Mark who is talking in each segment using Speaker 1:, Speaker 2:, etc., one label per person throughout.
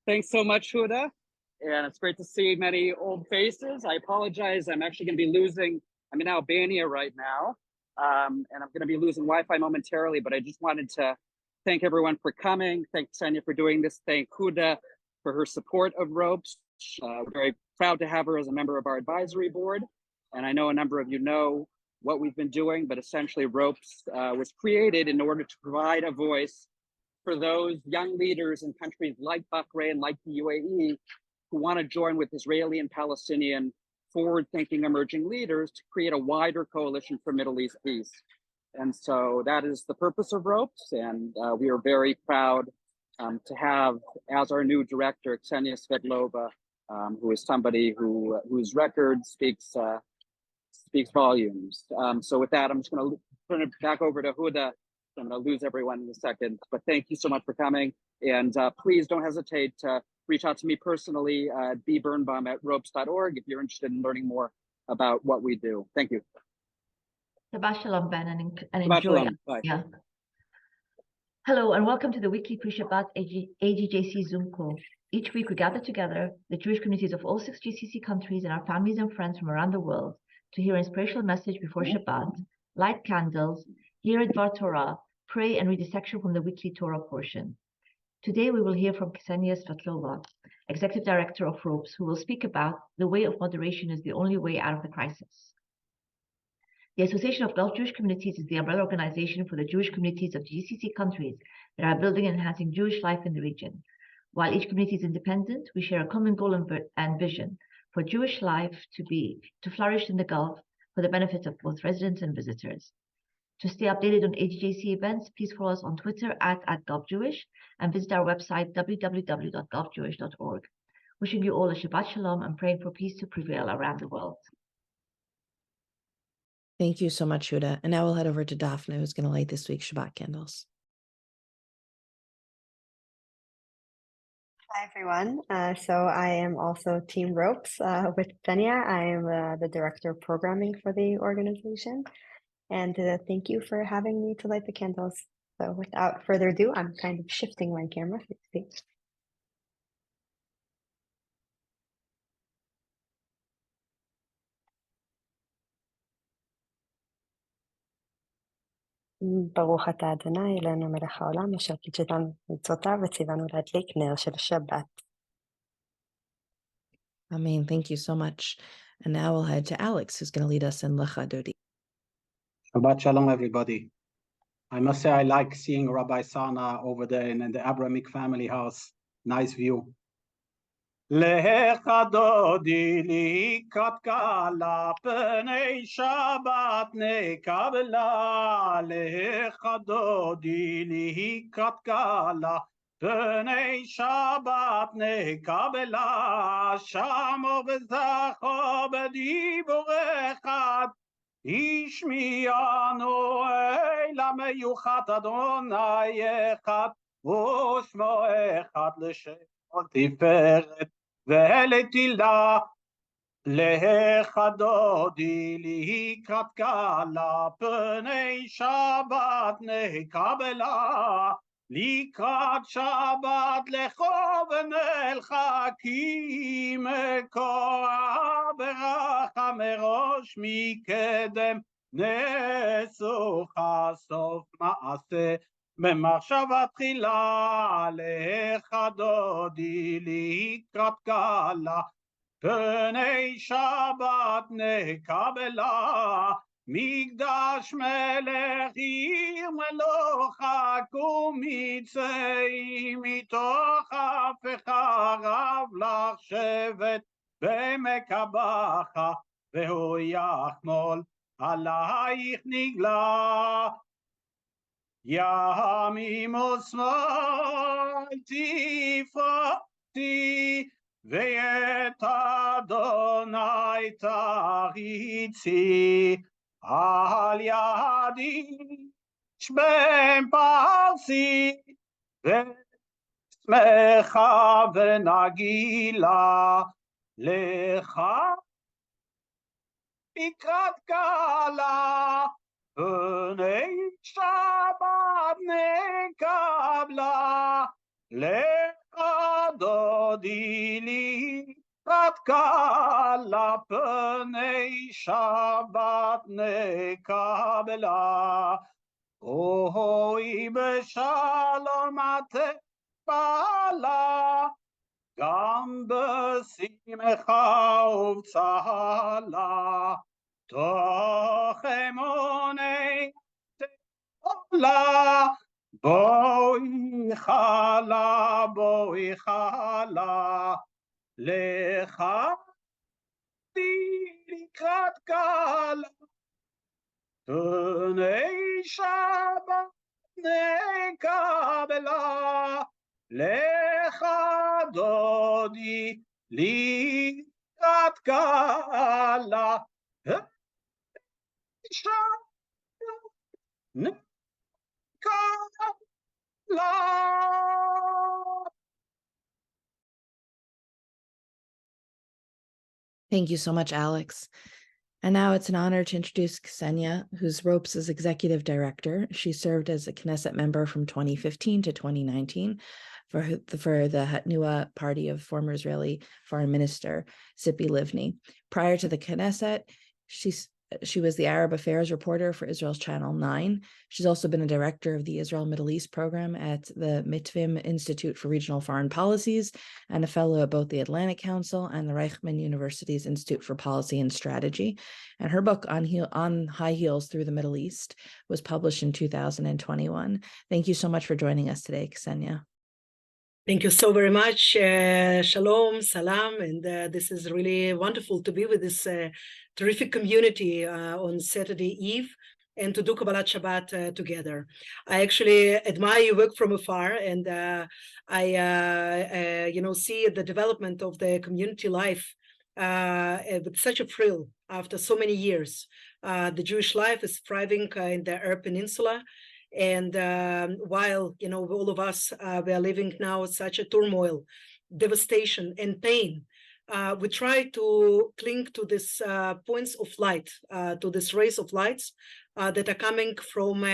Speaker 1: Thanks so much, Huda. And it's great to see many old faces. I apologize. I'm actually going to be losing, I'm in Albania right now, and I'm going to be losing Wi-Fi momentarily, but I just wanted to thank everyone for coming. Thank Ksenia for doing this. Thank Huda for her support of Ropes. We're very proud to have her as a member of our advisory board. And I know a number of you know what we've been doing, but essentially Ropes was created in order to provide a voice for those young leaders in countries like Bahrain, like the UAE, who want to join with Israeli and Palestinian forward-thinking emerging leaders to create a wider coalition for Middle East peace. And so that is the purpose of Ropes, and we are very proud to have as our new director, Ksenia Svetlova, who is somebody whose record speaks volumes. So with that, I'm just going to turn it back over to Huda. I'm going to lose everyone in a second, but thank you so much for coming. And please don't hesitate to reach out to me personally at bbirnbaum@ropes.org if you're interested in learning more about what we do. Thank you.
Speaker 2: Shabbat shalom, Ben, and
Speaker 1: Shabbat
Speaker 2: enjoy.
Speaker 1: shalom. Bye.
Speaker 2: Yeah. Hello, and welcome to the weekly Pre-Shabbat AGJC Zoom call. Each week we gather together, the Jewish communities of all 6 GCC countries and our families and friends from around the world, to hear an inspirational message before Shabbat, light candles, hear a Dvar Torah, pray, and read a section from the weekly Torah portion. Today we will hear from Ksenia Svetlova, Executive Director of Ropes, who will speak about the way of moderation is the only way out of the crisis. The Association of Gulf Jewish Communities is the umbrella organization for the Jewish communities of GCC countries that are building and enhancing Jewish life in the region. While each community is independent, we share a common goal and vision for Jewish life to flourish in the Gulf for the benefit of both residents and visitors. To stay updated on AGJC events, please follow us on Twitter at GulfJewish and visit our website www.gulfjewish.org. Wishing you all a Shabbat Shalom and praying for peace to prevail around the world.
Speaker 3: Thank you so much, Huda. And now we'll head over to Daphne, who's going to light this week's Shabbat candles.
Speaker 4: Hi, everyone. So I am also Team Ropes with Ksenia. I am the Director of Programming for the organization. And thank you for having me to light the candles. So without further ado, I'm kind of shifting my camera. ברוך אתה אדוני, אלוהינו מלך העולם, אשר קידש אותנו מצוותיו וציוונו להדליק נר של שבת.
Speaker 3: Amen. Thank you so much. And now we'll head to Alex, who's going to lead us in Lecha Dodi.
Speaker 5: Shabbat shalom, everybody. I must say I like seeing Rabbi Sana over there in the Abrahamic family house. Nice view. Lecha dodi likat kala pnei Shabbat nekabla. Lecha dodi likat kala pnei Shabbat nekabla. Shamo v'zacho b'dibur echad. Ishmianu eila meyuchat Adonai echad u'shmo echad l'shem tiferet ve'letila lecha dodi likrat kala pnei Shabbat nekabela likrat Shabbat lecho v'nelcha ki mekora beracha merosh mikedem nesucha sof ma'aseh במחשבה תחילה לך דודי לקראת קלה פני שבת נקבלה מקדש מלך עיר מלוכה קומיצי מתוך הפך רב לך שבט במקבחה והוא יחמול עלייך נגלה ימים ושמאל תפרתי ואת אדוני תריצי על ידי שמם פרסי ושמחה ונגילה לך לקראת קלה פני שבת נקבלה לך דודי לקראת קלה פני שבת נקבלה. אוי בשלום תפעלה, גם בשמחה ובצהלה, תוך אמוני תעלה. בואי חלה, בואי חלה, לך לקראת קלה, פני שבת נקבלה. לך דודי לקראת קלה, שבת נקבלה.
Speaker 3: Thank you so much, Alex. And now it's an honor to introduce Ksenia, who's Ropes' executive director. She served as a Knesset member from 2015 to 2019 for the Hatnua party of former Israeli Foreign Minister Tzipi Livni. Prior to the Knesset, she was the Arab Affairs reporter for Israel's Channel 9. She's also been a director of the Israel Middle East program at the Mitvim Institute for Regional Foreign Policies and a fellow at both the Atlantic Council and the Reichman University's Institute for Policy and Strategy. And her book on High Heels Through the Middle East was published in 2021. Thank you so much for joining us today, Ksenia.
Speaker 6: Thank you so very much. Shalom, salam, and this is really wonderful to be with this terrific community on Saturday Eve and to do Kabbalat Shabbat together. I actually admire your work from afar, and I see the development of the community life with such a thrill after so many years. The Jewish life is thriving in the Arab Peninsula. And while, all of us, we are living now such a turmoil, devastation, and pain, we try to cling to this points of light, to this rays of lights that are coming from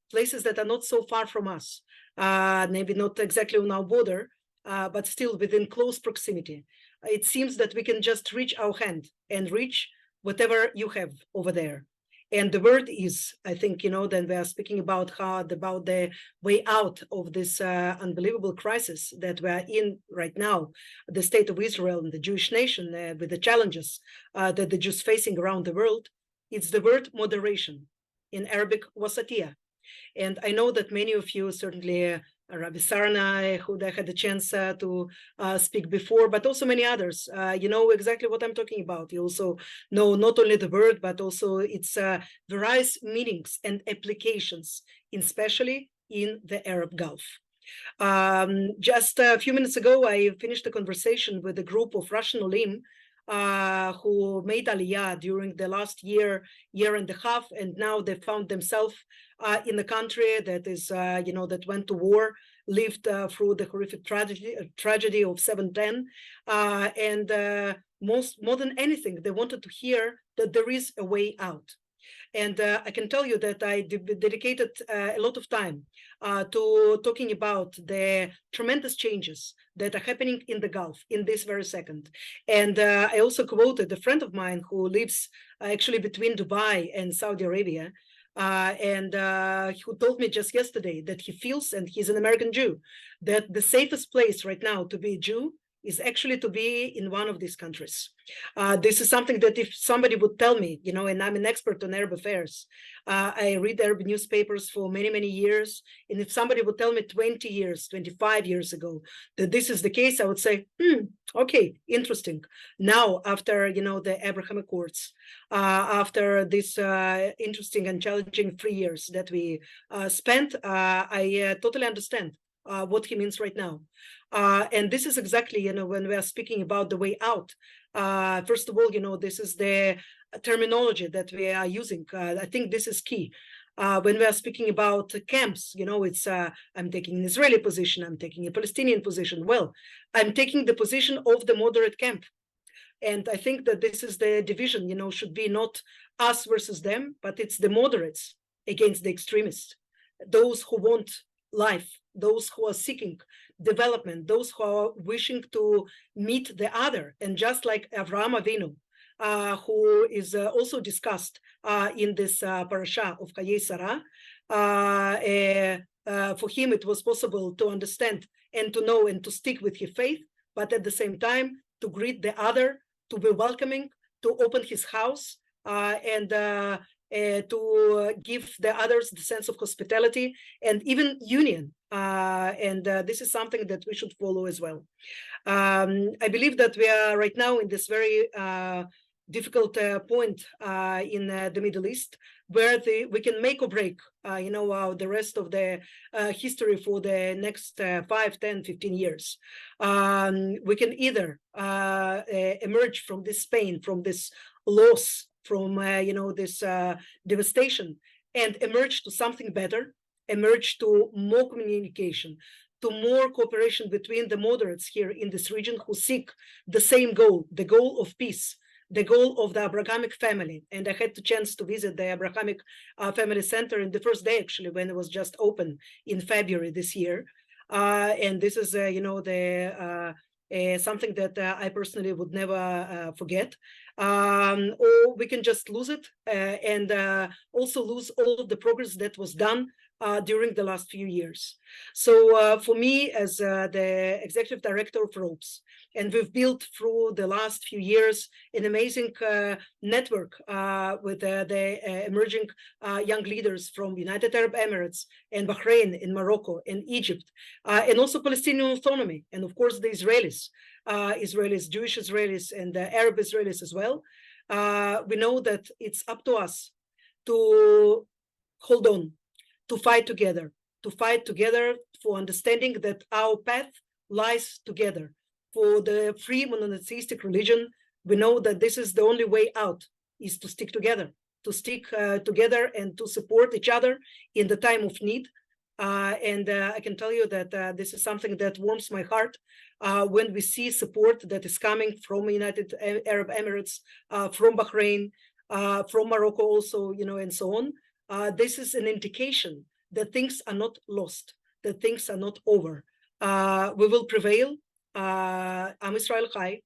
Speaker 6: places that are not so far from us, maybe not exactly on our border, but still within close proximity. It seems that we can just reach our hand and reach whatever you have over there. And the word is, I think, then we are speaking about the way out of this unbelievable crisis that we are in right now, the state of Israel and the Jewish nation, with the challenges that the Jews facing around the world. It's the word moderation, in Arabic, wasatiyah. And I know that many of you, certainly Rabbi Sarna, who I had the chance to speak before, but also many others, you know exactly what I'm talking about. You also know not only the word, but also its various meanings and applications, especially in the Arab Gulf. Just a few minutes ago, I finished a conversation with a group of Russian Olim who made Aliyah during the last year and a half, and now they found themselves in a country that is, that went to war, lived through the horrific tragedy of 7/11, and more than anything, they wanted to hear that there is a way out. And I can tell you that I dedicated a lot of time to talking about the tremendous changes that are happening in the Gulf in this very second. And I also quoted a friend of mine who lives actually between Dubai and Saudi Arabia, and who told me just yesterday that he feels, and he's an American Jew, that the safest place right now to be a Jew is actually to be in one of these countries. This is something that if somebody would tell me, and I'm an expert on Arab affairs, I read Arab newspapers for many, many years. And if somebody would tell me 20 years, 25 years ago, that this is the case, I would say, okay, interesting. Now, after, the Abraham Accords, after this interesting and challenging 3 years that we spent, I totally understand what he means right now. And this is exactly, when we are speaking about the way out. First of all, this is the terminology that we are using. I think this is key. When we are speaking about camps, it's I'm taking an Israeli position, I'm taking a Palestinian position. Well, I'm taking the position of the moderate camp. And I think that this is the division, should be not us versus them, but it's the moderates against the extremists, those who want life, those who are seeking development, those who are wishing to meet the other. And just like Avraham Avinu, who is also discussed in this parasha of Hayei Sarah, for him it was possible to understand and to know and to stick with his faith, but at the same time to greet the other, to be welcoming, to open his house, and to give the others the sense of hospitality and even union. And this is something that we should follow as well. I believe that we are right now in this very difficult point in the Middle East, where we can make or break, the rest of the history for the next 5, 10, 15 years. We can either emerge from this pain, from this loss, from this devastation, and emerge to something better, emerge to more communication, to more cooperation between the moderates here in this region who seek the same goal, the goal of peace, the goal of the Abrahamic family. And I had the chance to visit the Abrahamic Family Center in the first day, actually, when it was just open in February this year. And this is, something that I personally would never forget. Or we can just lose it and also lose all of the progress that was done during the last few years. So for me, as the executive director of ROPES, and we've built through the last few years an amazing network with the emerging young leaders from United Arab Emirates and Bahrain and Morocco and Egypt, and also Palestinian autonomy, and of course the Israelis, Jewish Israelis and Arab Israelis as well. We know that it's up to us to hold on, to fight together for understanding that our path lies together. For the free monotheistic religion, we know that this is the only way out, is to stick together and to support each other in the time of need. And I can tell you that this is something that warms my heart when we see support that is coming from United Arab Emirates, from Bahrain, from Morocco also, and so on. This is an indication that things are not lost, that things are not over. We will prevail. Am Israel Chai.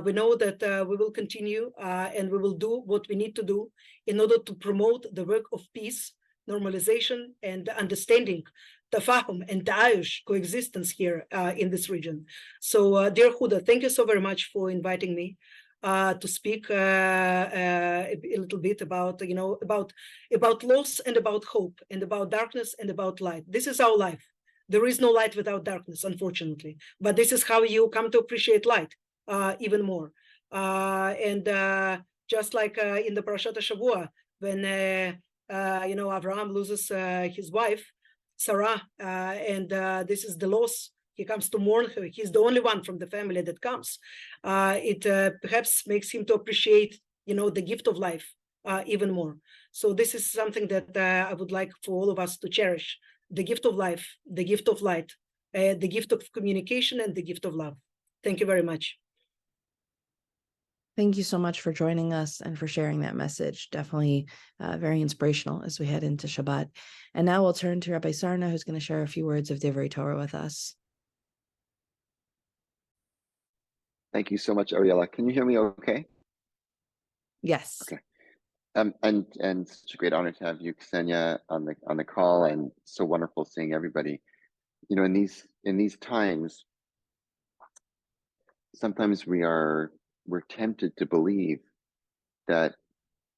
Speaker 6: We know that we will continue and we will do what we need to do in order to promote the work of peace, normalization, and understanding, tafahum and ta'ayush, coexistence here in this region. So, dear Huda, thank you so very much for inviting me to speak a little bit about, about loss and about hope and about darkness and about light. This is our life. There is no light without darkness, unfortunately. But this is how you come to appreciate light even more. And just like in the Parashat Shavua, when Abraham loses his wife, Sarah, and this is the loss. He comes to mourn her. He's the only one from the family that comes. It perhaps makes him to appreciate, the gift of life even more. So this is something that I would like for all of us to cherish. The gift of life, the gift of light, the gift of communication, and the gift of love. Thank you very much.
Speaker 3: Thank you so much for joining us and for sharing that message. Definitely very inspirational as we head into Shabbat. And now we'll turn to Rabbi Sarna, who's going to share a few words of Divrei Torah with us.
Speaker 7: Thank you so much, Ariella. Can you hear me okay?
Speaker 3: Yes.
Speaker 7: Okay. And such a great honor to have you, Ksenia, on the call, and so wonderful seeing everybody. In these times, sometimes we're tempted to believe that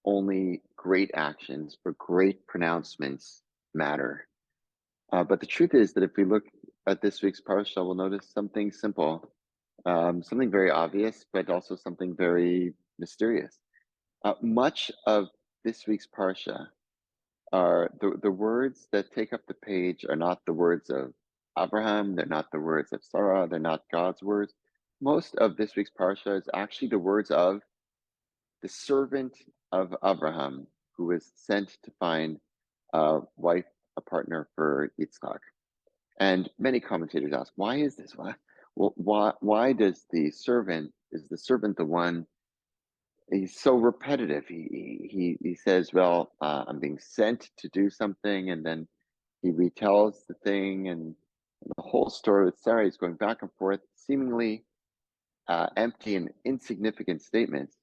Speaker 7: only great actions or great pronouncements matter. But the truth is that if we look at this week's parsha, we'll notice something simple, something very obvious, but also something very mysterious. Much of this week's parsha are the words that take up the page are not the words of Abraham, they're not the words of Sarah, they're not God's words. Most of this week's parsha is actually the words of the servant of Abraham, who was sent to find a wife, a partner for Yitzchak. And many commentators ask, why is this? Why does is the servant the one? He's so repetitive. He says, well, I'm being sent to do something, and then he retells the thing, and the whole story with Sarah is going back and forth, seemingly empty and insignificant statements,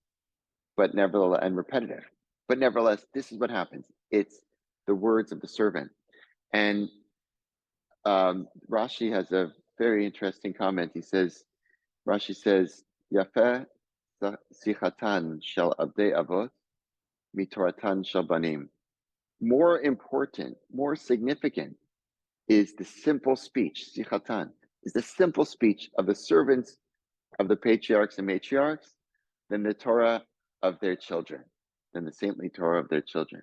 Speaker 7: but nevertheless, and repetitive. But nevertheless, this is what happens. It's the words of the servant. And Rashi has a very interesting comment. Rashi says, Yafeh sichatan shel abdei avot mitoratan shel banim. More important, more significant is the simple speech, sichatan, is the simple speech of the servants of the patriarchs and matriarchs than the Torah of their children, than the saintly Torah of their children.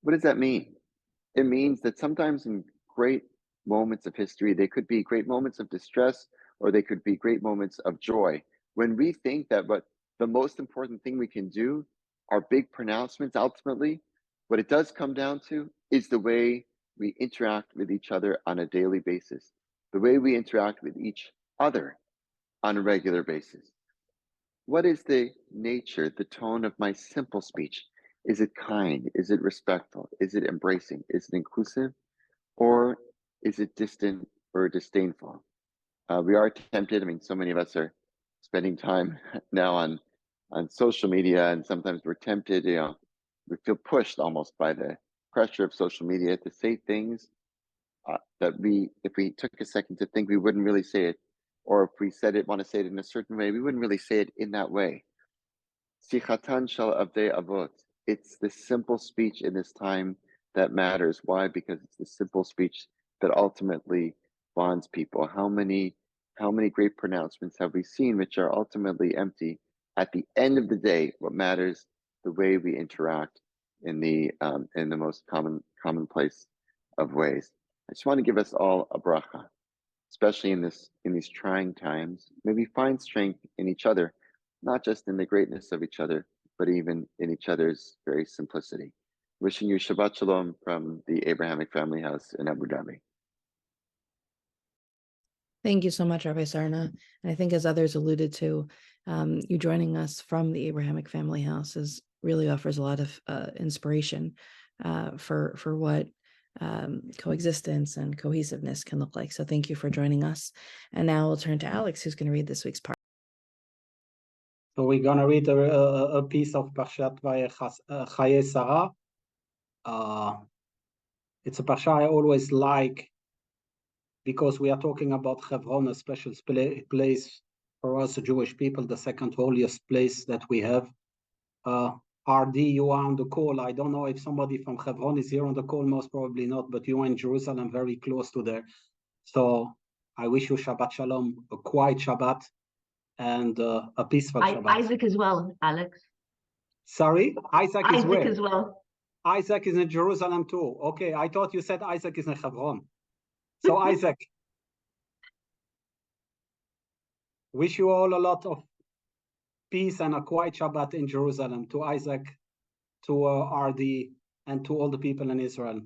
Speaker 7: What does that mean? It means that sometimes in great moments of history, they could be great moments of distress, or they could be great moments of joy. When we think that what the most important thing we can do are big pronouncements, ultimately, what it does come down to is the way we interact with each other on a daily basis, the way we interact with each other on a regular basis. What is the nature, the tone of my simple speech? Is it kind? Is it respectful? Is it embracing? Is it inclusive? Or is it distant or disdainful? We are tempted. I mean, so many of us are spending time now on social media, and sometimes we're tempted, we feel pushed almost by the pressure of social media to say things that if we took a second to think, we wouldn't really say it. Or if we want to say it in a certain way, we wouldn't really say it in that way. Sichatan shel avdei avot. It's the simple speech in this time that matters. Why? Because it's the simple speech that ultimately bonds people. How many great pronouncements have we seen which are ultimately empty? At the end of the day, what matters the way we interact in the most commonplace of ways. I just want to give us all a bracha, especially in these trying times. May we find strength in each other, not just in the greatness of each other, but even in each other's very simplicity. Wishing you Shabbat Shalom from the Abrahamic Family House in Abu Dhabi.
Speaker 3: Thank you so much, Rabbi Sarna. And I think, as others alluded to, you joining us from the Abrahamic Family House really offers a lot of inspiration for what coexistence and cohesiveness can look like. So thank you for joining us. And now we'll turn to Alex, who's going to read this week's part.
Speaker 5: So we're going to read a piece of Parshat Chaye Sarah. It's a parsha I always like, because we are talking about Hebron, a special place for us Jewish people, the second holiest place that we have. RD, you are on the call. I don't know if somebody from Hebron is here on the call, most probably not, but you are in Jerusalem, very close to there. So I wish you Shabbat Shalom, a quiet Shabbat, and a peaceful Shabbat.
Speaker 2: Isaac as well, Alex.
Speaker 5: Sorry? Isaac is where?
Speaker 2: Isaac as well.
Speaker 5: Isaac is in Jerusalem too. Okay, I thought you said Isaac is in Hebron. So Isaac, wish you all a lot of peace and a quiet Shabbat in Jerusalem, to Isaac, to RD, and to all the people in Israel.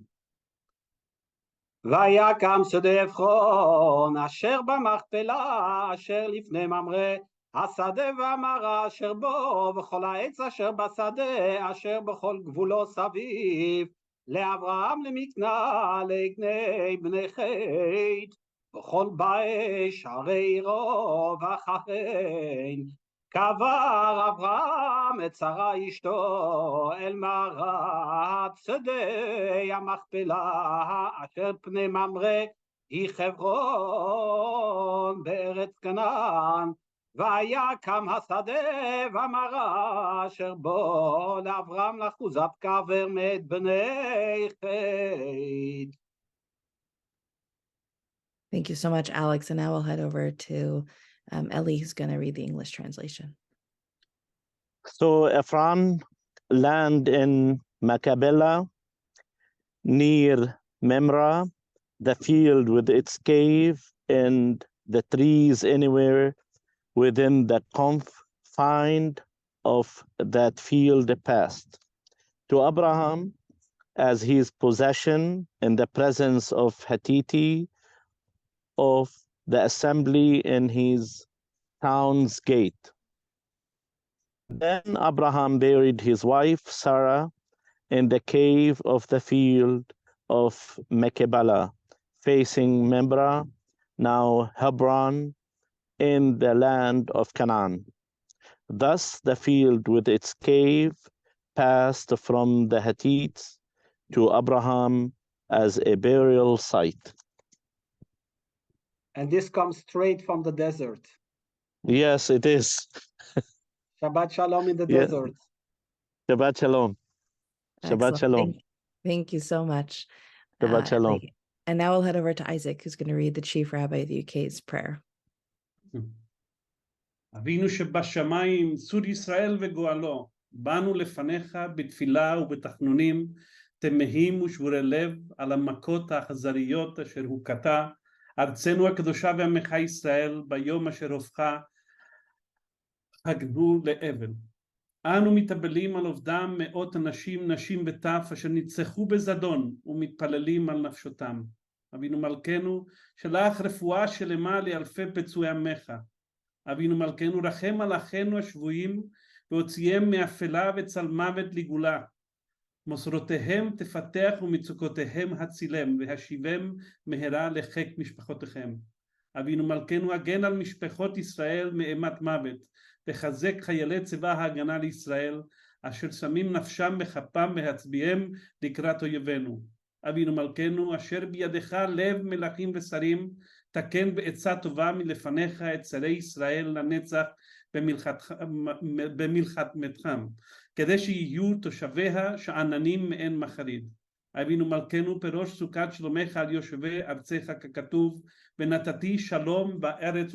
Speaker 5: ויקם שדה עברון אשר במכפלה אשר לפני ממרא השדה והמרה אשר בו וכל העץ אשר בשדה אשר בכל גבולו סביב לאברהם למקנה לגני בני חית וכל באי שערי עירו ואחריהן קבר אברהם את שרה אשתו אל מערת שדה המכפלה אשר פני ממרא היא חברון בארץ כנען ויקם השדה והמרה אשר בו לאברהם לאחוזת קבר מאת בני חית.
Speaker 3: Thank you so much, Alex. And now we'll head over to Ellie, who's going to read the English translation.
Speaker 8: So Ephron land in Machpelah, near Memra, the field with its cave and the trees anywhere within the confine of that field passed. To Abraham, as his possession in the presence of Hittite, of the assembly in his town's gate. Then Abraham buried his wife Sarah in the cave of the field of Mekebala, facing Memra, now Hebron, in the land of Canaan. Thus the field with its cave passed from the Hittites to Abraham as a burial site.
Speaker 5: And this comes straight from the desert.
Speaker 8: Yes, it is.
Speaker 5: Shabbat Shalom in the
Speaker 8: Yeah.
Speaker 5: desert.
Speaker 8: Shabbat Shalom. Shabbat
Speaker 3: Excellent.
Speaker 8: Shalom.
Speaker 3: Thank you so much.
Speaker 8: Shabbat Shalom.
Speaker 3: And now we'll head over to Isaac, who's going to read the Chief Rabbi of the UK's prayer.
Speaker 9: אבינו שבשמיים, צור ישראל וגואלו, באנו לפניך בתפילה ובתחנונים, תמהים ושבורי לב על המכות האכזריות אשר הוכתה ארצנו הקדושה ועמך ישראל ביום אשר הופכה הגנו לאבל. אנו מתאבלים על אובדם מאות אנשים, נשים וטף אשר נרצחו בזדון ומתפללים על נפשותם. אבינו מלכנו, שלח רפואה שלמה לאלפי פצועי עמך. אבינו מלכנו, רחם על אחינו השבויים והוציאם מאפלה וצל מוות לגאולה. מוסרותיהם תפתח ומצוקותיהם הצילם והשיבם מהרה לחיק משפחותיכם. אבינו מלכנו, הגן על משפחות ישראל מאימת מוות, וחזק חיילי צבא ההגנה לישראל אשר שמים נפשם בכפם והצביעם לקראת אויבינו. אבינו מלכנו, אשר בידך לב מלכים ושרים, תקן בעצה טובה מלפניך את שרי ישראל לנצח במלחמתכם, כדי שיהיו תושביה שאננים מעין מחריד. אבינו מלכנו, פירוש סוכת שלומך על יושבי ארצך ככתוב, ונתתי שלום בארץ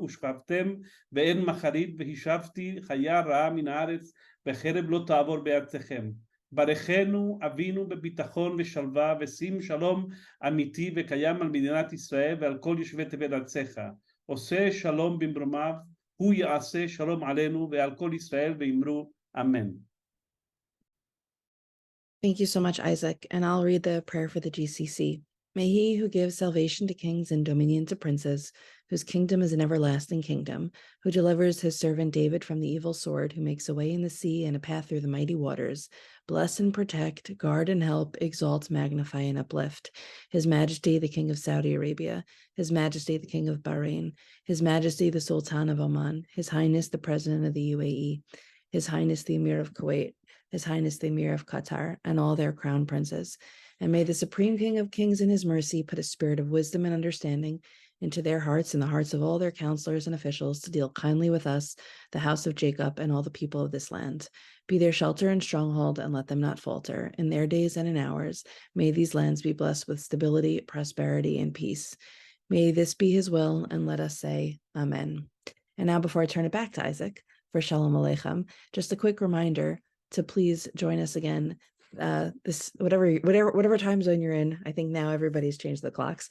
Speaker 9: ושכבתם ואין מחריד, והשבתי חיה רעה מן הארץ וחרב לא תעבור בארצכם. ברכנו אבינו בביטחון ושלווה, ושים שלום אמיתי וקיים על מדינת ישראל ועל כל יושבי תבל ארצך. עושה שלום במרומיו, הוא יעשה שלום עלינו ועל כל ישראל, ואמרו אמן.
Speaker 3: Thank you so much, Isaac. And I'll read the prayer for the GCC. May he who gives salvation to kings and dominion to princes, whose kingdom is an everlasting kingdom, who delivers his servant David from the evil sword, who makes a way in the sea and a path through the mighty waters, bless and protect, guard and help, exalt, magnify, and uplift His Majesty, the King of Saudi Arabia, His Majesty, the King of Bahrain, His Majesty, the Sultan of Oman, His Highness, the President of the UAE, His Highness, the Emir of Kuwait, His Highness, the Emir of Qatar, and all their crown princes. And may the Supreme King of Kings in his mercy put a spirit of wisdom and understanding into their hearts and the hearts of all their counselors and officials to deal kindly with us, the house of Jacob, and all the people of this land. Be their shelter and stronghold, and let them not falter. In their days and in ours, may these lands be blessed with stability, prosperity, and peace. May this be his will, and let us say Amen. And now, before I turn it back to Isaac for Shalom Aleichem, just a quick reminder to please join us again this whatever time zone you're in. I think now everybody's changed the clocks,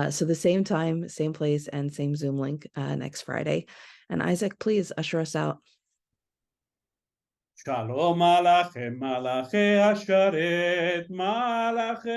Speaker 3: so the same time, same place, and same Zoom link next Friday. And Isaac, please usher us out.
Speaker 9: שלום עליכם מלאכי השרת, מלאכי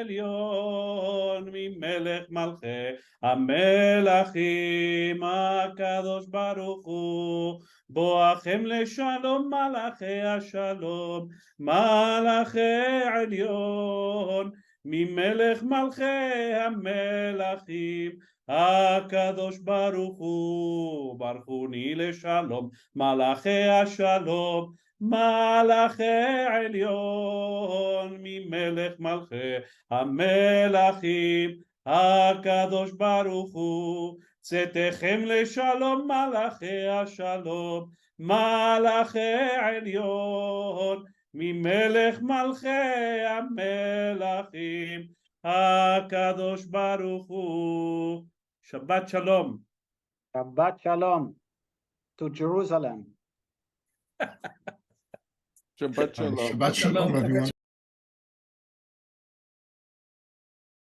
Speaker 9: עליון, ממלך מלכי המלכים הקדוש ברוך הוא, בואכם לשלום מלאכי השלום, מלאכי עליון, ממלך מלכי המלכים הקדוש ברוך הוא, ברכוני לשלום מלאכי השלום, מלאכי עליון, ממלך מלכי המלכים הקדוש ברוך הוא, צאתכם לשלום מלאכי השלום, מלאכי עליון, ממלך מלכי המלכים הקדוש ברוך הוא. Shabbat Shalom.
Speaker 5: Shabbat Shalom to Jerusalem.
Speaker 10: Shabbat Shalom.
Speaker 11: Shabbat Shalom, everyone.